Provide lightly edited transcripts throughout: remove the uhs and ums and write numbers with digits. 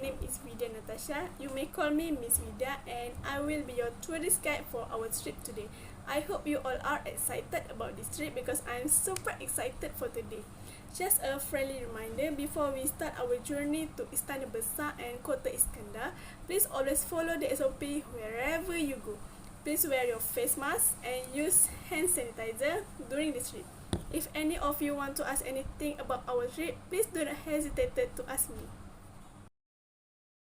name is Vidya Natasha. You may call me Miss Vidya, and I will be your tourist guide for our trip today. I hope you all are excited about this trip because I am super excited for today. Just a friendly reminder before we start our journey to Istana Besar and Kota Iskandar, please always follow the SOP wherever you go. Please wear your face mask and use hand sanitizer during the trip. If any of you want to ask anything about our trip, please do not hesitate to ask me.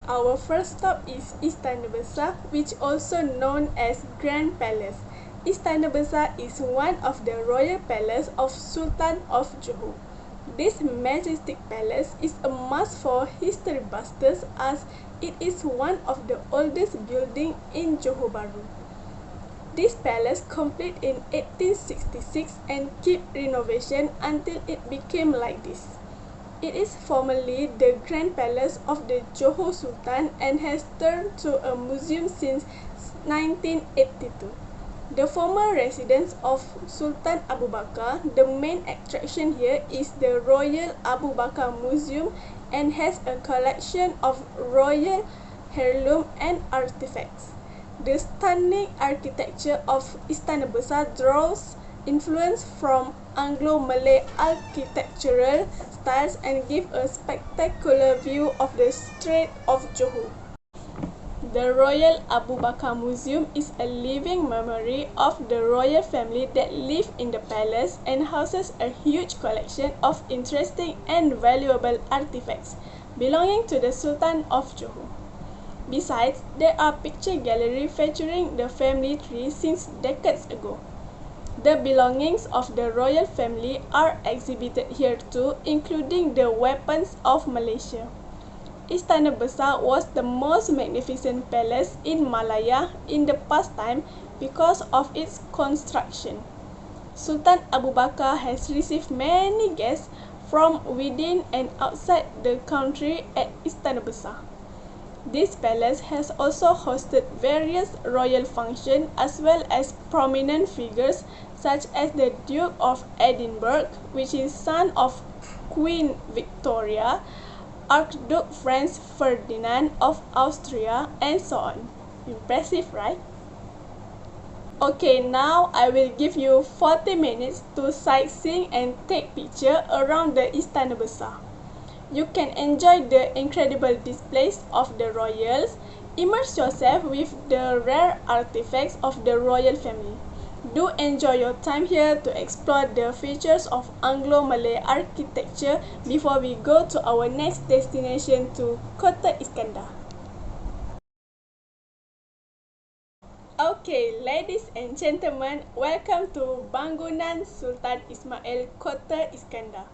Our first stop is Istana Besar, which also known as Grand Palace. Istana Besar is one of the royal palace of Sultan of Johor. This majestic palace is a must for history busters as it is one of the oldest buildings in Johor Bahru. This palace complete in 1866 and keep renovation until it became like this. It is formerly the Grand Palace of the Johor Sultan and has turned to a museum since 1982. The former residence of Sultan Abu Bakar, the main attraction here is the Royal Abu Bakar Museum and has a collection of royal heirloom and artifacts. The stunning architecture of Istana Besar draws influence from Anglo-Malay architectural styles and gives a spectacular view of the Strait of Johor. The Royal Abu Bakar Museum is a living memory of the royal family that lived in the palace and houses a huge collection of interesting and valuable artifacts belonging to the Sultan of Johor. Besides, there are picture galleries featuring the family tree since decades ago. The belongings of the royal family are exhibited here too, including the weapons of Malaysia. Istana Besar was the most magnificent palace in Malaya in the past time because of its construction. Sultan Abu Bakar has received many guests from within and outside the country at Istana Besar. This palace has also hosted various royal functions as well as prominent figures such as the Duke of Edinburgh, which is son of Queen Victoria, Archduke Franz Ferdinand of Austria, and so on. Impressive, right? Okay, now I will give you 40 minutes to sightseeing and take picture around the Istana Besar. You can enjoy the incredible displays of the royals, immerse yourself with the rare artifacts of the royal family. Do enjoy your time here to explore the features of Anglo-Malay architecture before we go to our next destination to Kota Iskandar. Okay, ladies and gentlemen, welcome to Bangunan Sultan Ismail Kota Iskandar.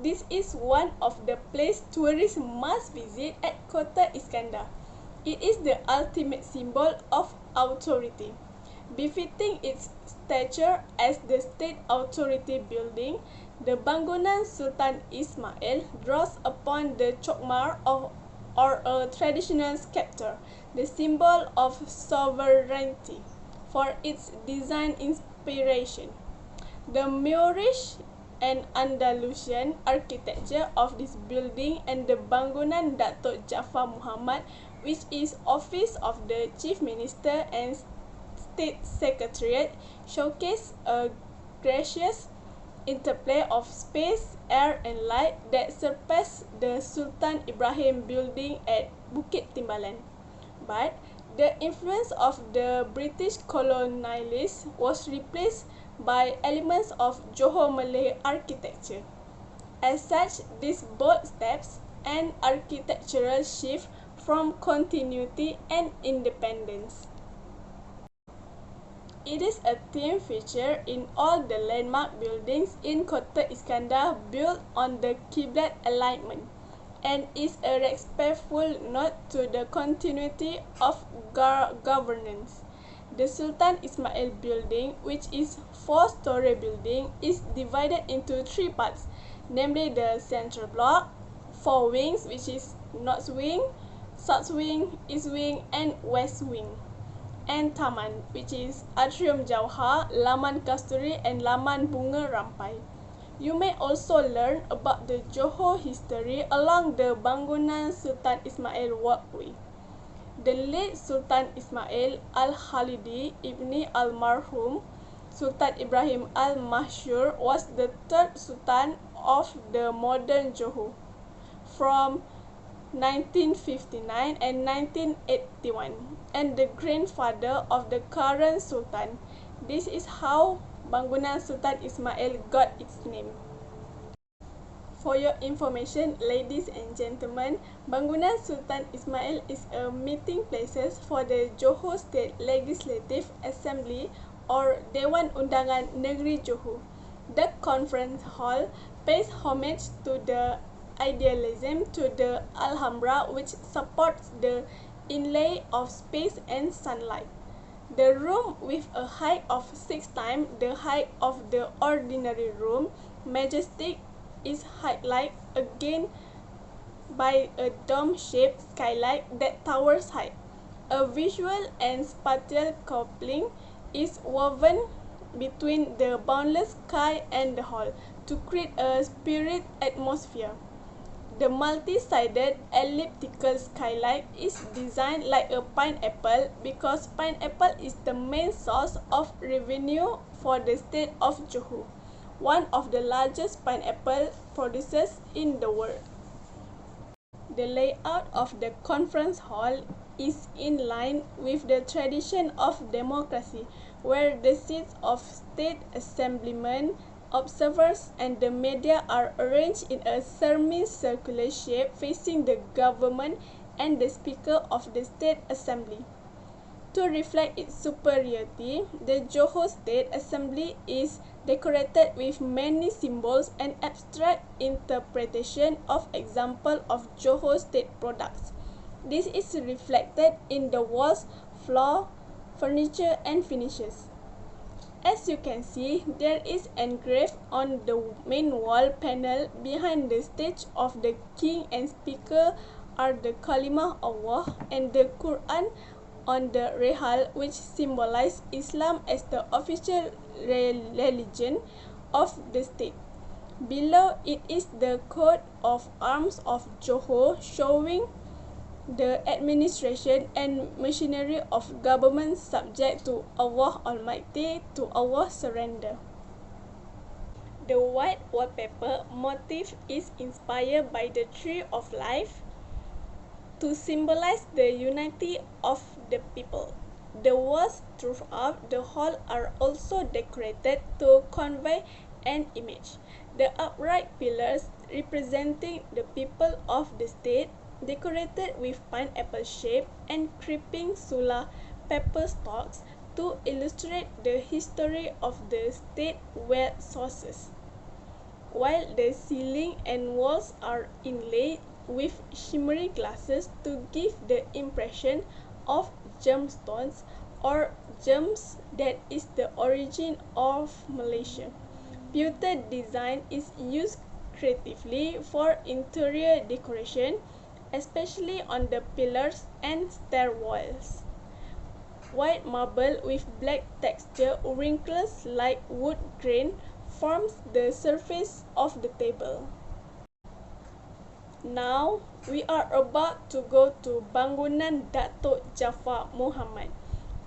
This is one of the places tourists must visit at Kota Iskandar. It is the ultimate symbol of authority. Befitting its stature as the state authority building, the Bangunan Sultan Ismail draws upon the chokmar or a traditional scepter, the symbol of sovereignty, for its design inspiration. The Moorish and Andalusian architecture of this building and the Bangunan Datuk Jaafar Muhammad, which is office of the Chief Minister and State Secretariat, showcase a gracious interplay of space, air and light that surpass the Sultan Ibrahim building at Bukit Timbalan. But the influence of the British colonialists was replaced by elements of Johor Malay architecture. As such, these bold steps and architectural shift from continuity and independence. It is a theme feature in all the landmark buildings in Kota Iskandar built on the Qiblat alignment and is a respectful nod to the continuity of governance. The Sultan Ismail building, which is 4-story building, is divided into 3 parts, namely the central block, 4 wings, which is North Wing, South Wing, East Wing, and West Wing, and Taman, which is Atrium Jauhar, Laman Kasturi, and Laman Bunga Rampai. You may also learn about the Johor history along the Bangunan Sultan Ismail Walkway. The late Sultan Ismail al-Khalidi Ibni al-Marhum Sultan Ibrahim al-Mashhur was the third Sultan of the modern Johor from 1959 and 1981 and the grandfather of the current Sultan. This is how Bangunan Sultan Ismail got its name. For your information, ladies and gentlemen, Bangunan Sultan Ismail is a meeting place for the Johor State Legislative Assembly or Dewan Undangan Negeri Johor. The conference hall pays homage to the idealism to the Alhambra, which supports the inlay of space and sunlight. The room, with a height of 6 times the height of the ordinary room, majestic, is highlighted again by a dome-shaped skylight that towers high. A visual and spatial coupling is woven between the boundless sky and the hall to create a spirit atmosphere. The multi-sided elliptical skylight is designed like a pineapple because pineapple is the main source of revenue for the state of Johor, one of the largest pineapple producers in the world. The layout of the conference hall is in line with the tradition of democracy, where the seats of state assemblymen, observers, and the media are arranged in a semicircular shape facing the government and the Speaker of the State Assembly. To reflect its superiority, the Johor State Assembly is decorated with many symbols and abstract interpretation of examples of Johor State products. This is reflected in the walls, floor, furniture, and finishes. As you can see, there is engraved on the main wall panel behind the stage of the king and speaker are the Kalimah Allah and the Quran on the Rehal, which symbolize Islam as the official religion of the state. Below it is the coat of arms of Johor, showing the administration and machinery of government subject to Allah Almighty, to Allah surrender. The white wallpaper motif is inspired by the Tree of Life to symbolize the unity of the people. The walls throughout the hall are also decorated to convey an image. The upright pillars representing the people of the state, decorated with pineapple shape and creeping sula pepper stalks to illustrate the history of the state wealth sources, while the ceiling and walls are inlaid with shimmery glasses to give the impression of gemstones or gems that is the origin of Malaysia. Pewter design is used creatively for interior decoration, especially on the pillars and stair walls. White marble with black texture wrinkles like wood grain forms the surface of the table. Now, we are about to go to Bangunan Datuk Jaafar Muhammad,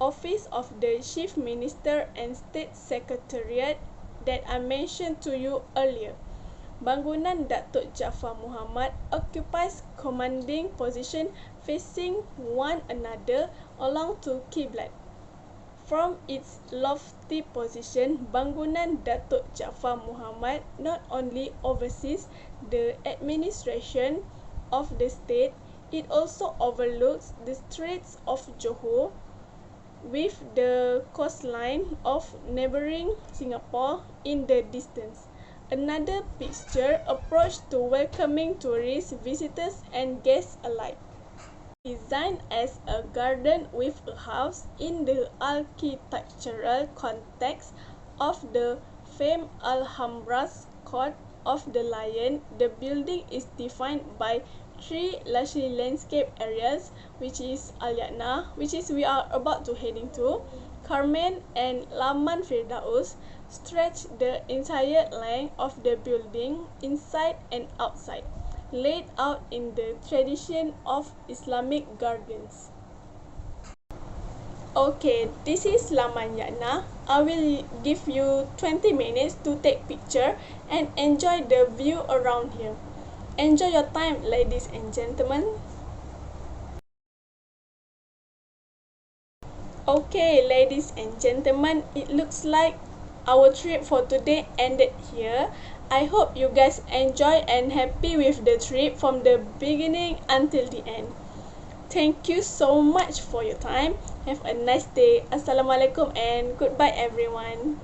Office of the Chief Minister and State Secretariat that I mentioned to you earlier. Bangunan Datuk Jaafar Muhammad occupies commanding position facing one another along to Qiblat. From its lofty position, Bangunan Datuk Jaafar Muhammad not only oversees the administration of the state, it also overlooks the Straits of Johor with the coastline of neighboring Singapore in the distance. Another picture approach to welcoming tourists, visitors, and guests alike. Designed as a garden with a house in the architectural context of the famed Alhambra's Court of the Lion, the building is defined by three luxury landscape areas, which is Al-Yatna, which is we are about to heading to, Karmen and Laman Firdaus stretch the entire length of the building inside and outside, laid out in the tradition of Islamic gardens. Okay, this is Laman Yana. I will give you 20 minutes to take picture and enjoy the view around here. Enjoy your time, ladies and gentlemen. Okay, ladies and gentlemen, it looks like our trip for today ended here. I hope you guys enjoy and happy with the trip from the beginning until the end. Thank you so much for your time. Have a nice day. Assalamualaikum and goodbye everyone.